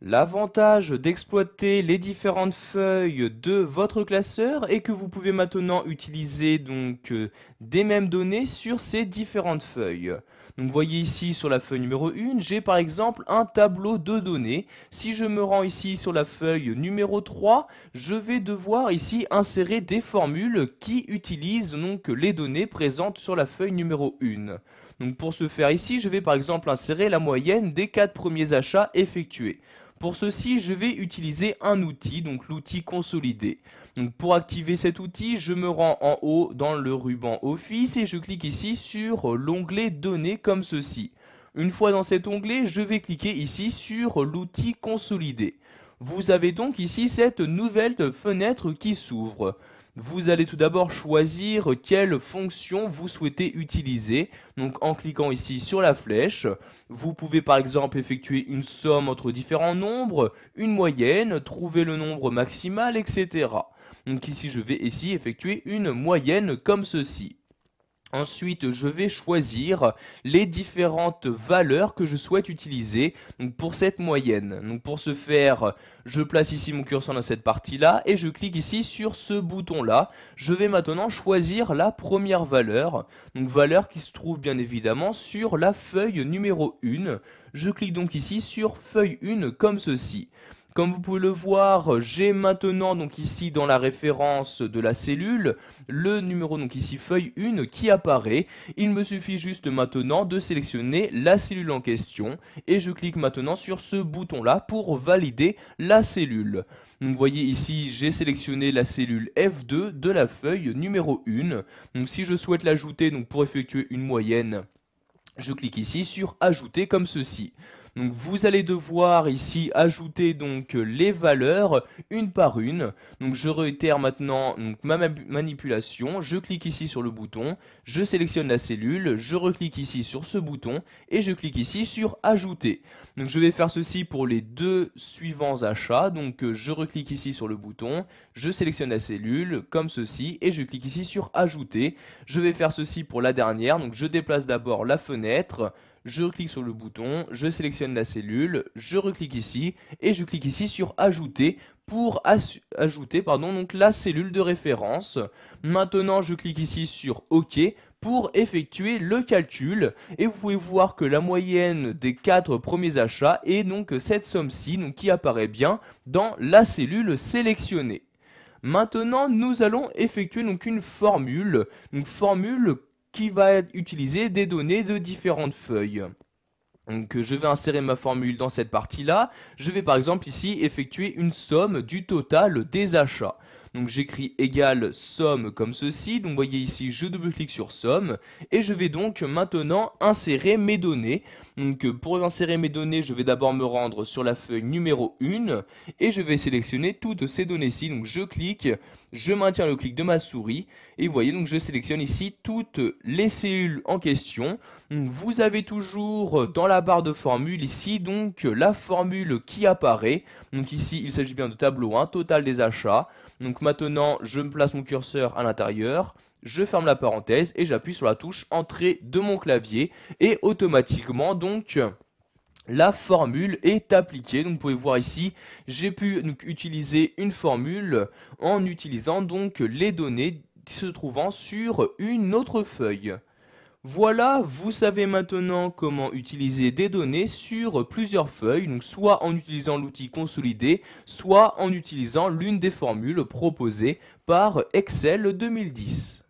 L'avantage d'exploiter les différentes feuilles de votre classeur est que vous pouvez maintenant utiliser des mêmes données sur ces différentes feuilles. Donc vous voyez ici sur la feuille numéro 1, j'ai par exemple un tableau de données. Si je me rends ici sur la feuille numéro 3, je vais devoir ici insérer des formules qui utilisent les données présentes sur la feuille numéro 1. Donc pour ce faire ici, je vais par exemple insérer la moyenne des 4 premiers achats effectués. Pour ceci, je vais utiliser un outil, donc l'outil consolidé. Donc pour activer cet outil, je me rends en haut dans le ruban Office et je clique ici sur l'onglet Données comme ceci. Une fois dans cet onglet, je vais cliquer ici sur l'outil consolidé. Vous avez donc ici cette nouvelle fenêtre qui s'ouvre. Vous allez tout d'abord choisir quelle fonction vous souhaitez utiliser. Donc en cliquant ici sur la flèche, vous pouvez par exemple effectuer une somme entre différents nombres, une moyenne, trouver le nombre maximal, etc. Donc ici je vais effectuer une moyenne comme ceci. Ensuite, je vais choisir les différentes valeurs que je souhaite utiliser pour cette moyenne. Donc pour ce faire, je place ici mon curseur dans cette partie-là et je clique ici sur ce bouton-là. Je vais maintenant choisir la première valeur, donc valeur qui se trouve bien évidemment sur la feuille numéro 1. Je clique donc ici sur feuille 1 comme ceci. Comme vous pouvez le voir, j'ai maintenant donc ici dans la référence de la cellule le numéro donc ici feuille 1 qui apparaît. Il me suffit juste maintenant de sélectionner la cellule en question et je clique maintenant sur ce bouton là pour valider la cellule. Donc vous voyez ici j'ai sélectionné la cellule F2 de la feuille numéro 1. Donc si je souhaite l'ajouter pour effectuer une moyenne, je clique ici sur ajouter comme ceci. Donc vous allez devoir ici ajouter les valeurs une par une. Donc je réitère maintenant ma manipulation. Je clique ici sur le bouton, je sélectionne la cellule, je reclique ici sur ce bouton et je clique ici sur ajouter. Donc je vais faire ceci pour les deux suivants achats. Donc je reclique ici sur le bouton, je sélectionne la cellule comme ceci et je clique ici sur ajouter. Je vais faire ceci pour la dernière. Donc je déplace d'abord la fenêtre. Je clique sur le bouton, je sélectionne la cellule, je reclique ici et je clique ici sur ajouter pour ajouter la cellule de référence. Maintenant je clique ici sur OK pour effectuer le calcul et vous pouvez voir que la moyenne des 4 premiers achats est donc cette somme-ci qui apparaît bien dans la cellule sélectionnée. Maintenant, nous allons effectuer une formule qui va utiliser des données de différentes feuilles. Donc je vais insérer ma formule dans cette partie-là. Je vais par exemple ici effectuer une somme du total des achats. Donc j'écris égal somme comme ceci. Donc vous voyez ici, je double-clique sur somme. Et je vais donc maintenant insérer mes données. Donc pour insérer mes données, je vais d'abord me rendre sur la feuille numéro 1. Et je vais sélectionner toutes ces données-ci. Donc je clique, je maintiens le clic de ma souris. Et vous voyez, donc je sélectionne ici toutes les cellules en question. Donc, vous avez toujours dans la barre de formule ici la formule qui apparaît. Donc ici il s'agit bien de tableau 1, total des achats. Donc maintenant je me place mon curseur à l'intérieur, je ferme la parenthèse et j'appuie sur la touche entrée de mon clavier et automatiquement la formule est appliquée. Donc vous pouvez voir ici, j'ai pu utiliser une formule en utilisant les données se trouvant sur une autre feuille. Voilà, vous savez maintenant comment utiliser des données sur plusieurs feuilles, donc soit en utilisant l'outil consolidé, soit en utilisant l'une des formules proposées par Excel 2010.